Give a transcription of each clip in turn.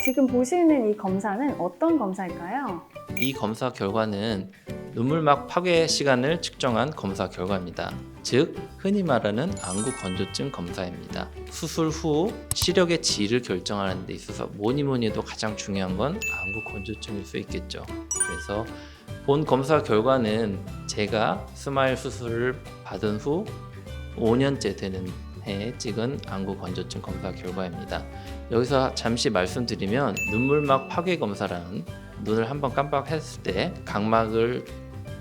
지금 보시는 이 검사는 어떤 검사일까요? 이 검사 결과는 눈물막 파괴 시간을 측정한 검사 결과입니다. 즉 흔히 말하는 안구 건조증 검사입니다. 수술 후 시력의 질을 결정하는 데 있어서 뭐니 해도 가장 중요한 건 안구 건조증일 수 있겠죠. 그래서 본 검사 결과는 제가 스마일 수술을 받은 후 5년째 되는 해에 찍은 안구 건조증 검사 결과입니다. 여기서 잠시 말씀드리면 눈물막 파괴 검사라는 눈을 한번 깜빡했을 때 각막을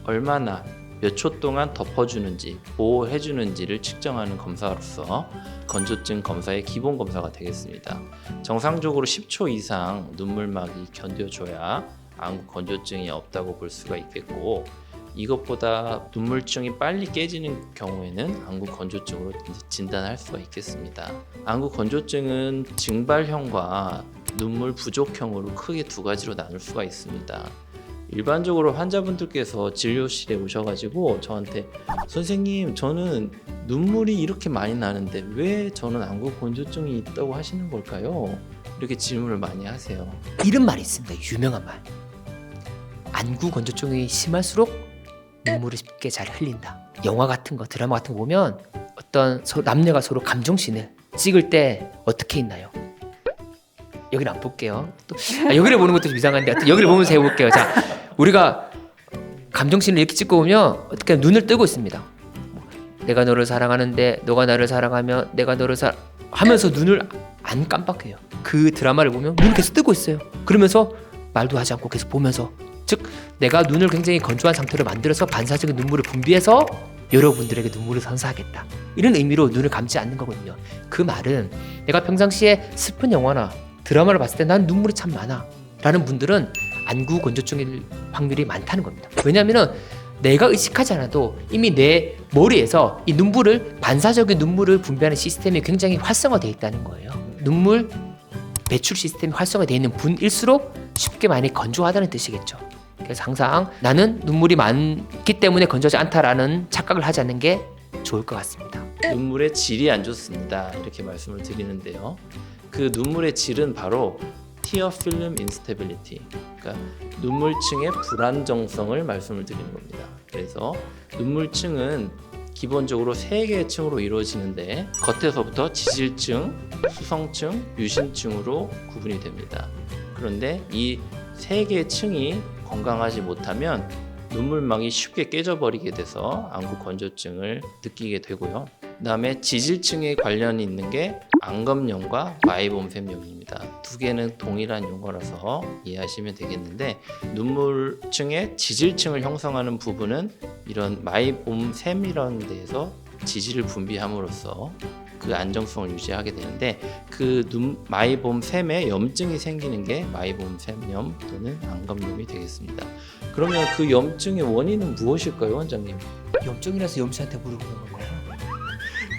얼마나 몇 초 동안 덮어주는지 보호해주는지를 측정하는 검사로서 건조증 검사의 기본 검사가 되겠습니다. 정상적으로 10초 이상 눈물막이 견뎌줘야 안구 건조증이 없다고 볼 수가 있겠고, 이것보다 눈물층이 빨리 깨지는 경우에는 안구 건조증으로 진단할 수가 있겠습니다. 안구 건조증은 증발형과 눈물 부족형으로 크게 두 가지로 나눌 수가 있습니다. 일반적으로 환자분들께서 진료실에 오셔가지고 저한테 선생님, 저는 눈물이 이렇게 많이 나는데 왜 저는 안구 건조증이 있다고 하시는 걸까요? 이렇게 질문을 많이 하세요. 이런 말이 있습니다. 유명한 말. 안구 건조증이 심할수록 눈물을 쉽게 잘 흘린다. 영화 같은 거, 드라마 같은 거 보면 어떤 남녀가 서로 감정씬을 찍을 때 어떻게 있나요? 여기를 안 볼게요. 여기를 보는 것도 좀 이상한데 여기를 보면서 해볼게요. 자, 우리가 감정씬을 이렇게 찍고 보면 어떻게 눈을 뜨고 있습니다. 내가 너를 사랑하는데 너가 나를 사랑하면 내가 너를 하면서 눈을 안 깜빡해요. 그 드라마를 보면 눈을 계속 뜨고 있어요. 그러면서 말도 하지 않고 계속 보면서, 즉 내가 눈을 굉장히 건조한 상태로 만들어서 반사적인 눈물을 분비해서 여러분들에게 눈물을 선사하겠다, 이런 의미로 눈을 감지 않는 거거든요. 그 말은 내가 평상시에 슬픈 영화나 드라마를 봤을 때 난 눈물이 참 많아 라는 분들은 안구 건조증일 확률이 많다는 겁니다. 왜냐하면 내가 의식하지 않아도 이미 내 머리에서 이 눈물을, 반사적인 눈물을 분비하는 시스템이 굉장히 활성화되어 있다는 거예요. 눈물 배출 시스템이 활성화되어 있는 분일수록 쉽게 많이 건조하다는 뜻이겠죠. 그래서 항상 나는 눈물이 많기 때문에 건조하지 않다라는 착각을 하지 않는 게 좋을 것 같습니다. 눈물의 질이 안 좋습니다. 이렇게 말씀을 드리는데요. 그 눈물의 질은 바로 tear film instability, 그러니까 눈물층의 불안정성을 말씀을 드리는 겁니다. 그래서 눈물층은 기본적으로 3개의 층으로 이루어지는데 겉에서부터 지질층, 수성층, 유심층으로 구분이 됩니다. 그런데 이 3개의 층이 건강하지 못하면 눈물망이 쉽게 깨져버리게 돼서 안구 건조증을 느끼게 되고요. 그 다음에 지질층에 관련이 있는 게 안검염과 마이봄샘염입니다. 두 개는 동일한 용어라서 이해하시면 되겠는데, 눈물층의 지질층을 형성하는 부분은 이런 마이봄샘이라는 데에서 지질을 분비함으로써 그 안정성을 유지하게 되는데, 그 마이봄샘에 염증이 생기는 게 마이봄샘염 또는 안검염이 되겠습니다. 그러면 그 염증의 원인은 무엇일까요, 원장님? 염증이라서 염치한테 물어보는 건가요?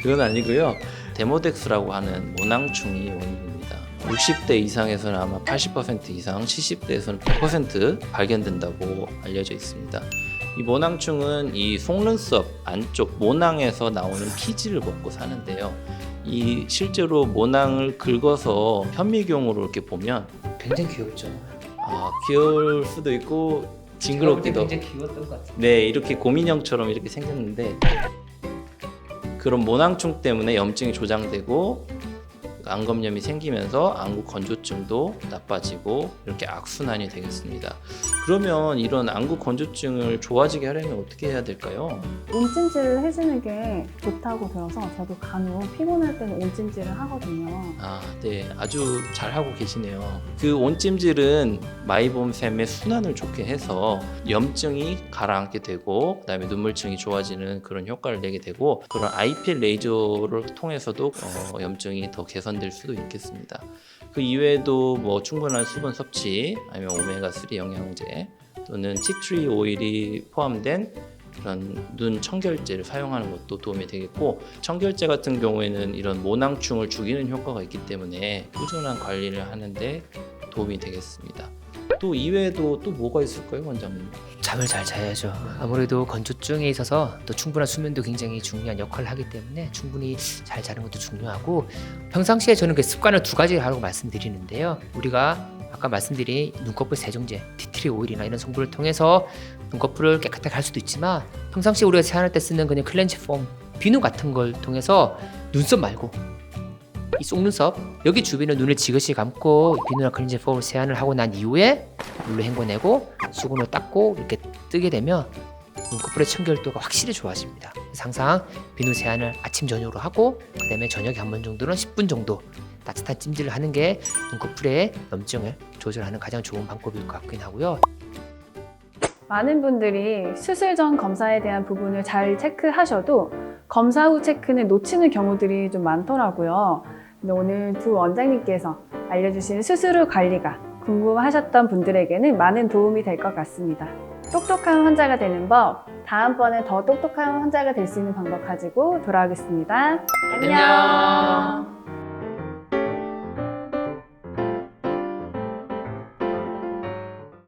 그건 아니고요. 데모덱스라고 하는 모낭충이 원인입니다. 60대 이상에서는 아마 80% 이상, 70대에서는 100% 발견된다고 알려져 있습니다. 이 모낭충은 이 속눈썹 안쪽 모낭에서 나오는 피지를 먹고 사는데요. 이 실제로 모낭을 긁어서 현미경으로 이렇게 보면 굉장히 귀엽죠. 귀여울 수도 있고 징그럽기도. 굉장히 귀여웠던 것 같아요. 네, 이렇게 곰인형처럼 이렇게 생겼는데, 그런 모낭충 때문에 염증이 조장되고 안검염이 생기면서 안구 건조증도 나빠지고 이렇게 악순환이 되겠습니다. 그러면 이런 안구 건조증을 좋아지게 하려면 어떻게 해야 될까요? 온찜질을 해주는 게 좋다고 들어서 저도 간혹 피곤할 때는 온찜질을 하거든요. 네, 아주 잘하고 계시네요. 그 온찜질은 마이봄샘의 순환을 좋게 해서 염증이 가라앉게 되고, 그다음에 눈물층이 좋아지는 그런 효과를 내게 되고, 그런 IPL 레이저를 통해서도 염증이 더 개선될 수도 있겠습니다. 그 이외에도 뭐 충분한 수분 섭취, 아니면 오메가3 영양제 또는 티트리 오일이 포함된 그런 눈 청결제를 사용하는 것도 도움이 되겠고, 청결제 같은 경우에는 이런 모낭충을 죽이는 효과가 있기 때문에 꾸준한 관리를 하는데 도움이 되겠습니다. 또 이외에도 또 뭐가 있을까요, 원장님? 잠을 잘 자야죠. 아무래도 건조증에 있어서 또 충분한 수면도 굉장히 중요한 역할을 하기 때문에 충분히 잘 자는 것도 중요하고, 평상시에 저는 그 습관을 두 가지를 하라고 말씀드리는데요. 우리가 아까 말씀드린 눈꺼풀 세정제, 티트리 오일이나 이런 성분을 통해서 눈꺼풀을 깨끗하게 할 수도 있지만, 평상시에 우리가 세안할 때 쓰는 그냥 클렌징 폼, 비누 같은 걸 통해서 눈썹 말고 이 속눈썹 여기 주변에 눈을 지그시 감고 비누나 클렌징 폼으로 세안을 하고 난 이후에 물로 헹궈내고 수건으로 닦고 이렇게 뜨게 되면 눈꺼풀의 청결도가 확실히 좋아집니다. 그래서 항상 비누 세안을 아침 저녁으로 하고, 그 다음에 저녁에 한 번 정도는 10분 정도 따뜻한 찜질을 하는 게 눈꺼풀의 염증을 조절하는 가장 좋은 방법일 것 같긴 하고요. 많은 분들이 수술 전 검사에 대한 부분을 잘 체크하셔도 검사 후 체크는 놓치는 경우들이 좀 많더라고요. 근데 오늘 두 원장님께서 알려주신 수술 후 관리가 궁금하셨던 분들에게는 많은 도움이 될 것 같습니다. 똑똑한 환자가 되는 법, 다음번에 더 똑똑한 환자가 될 수 있는 방법 가지고 돌아오겠습니다. 안녕.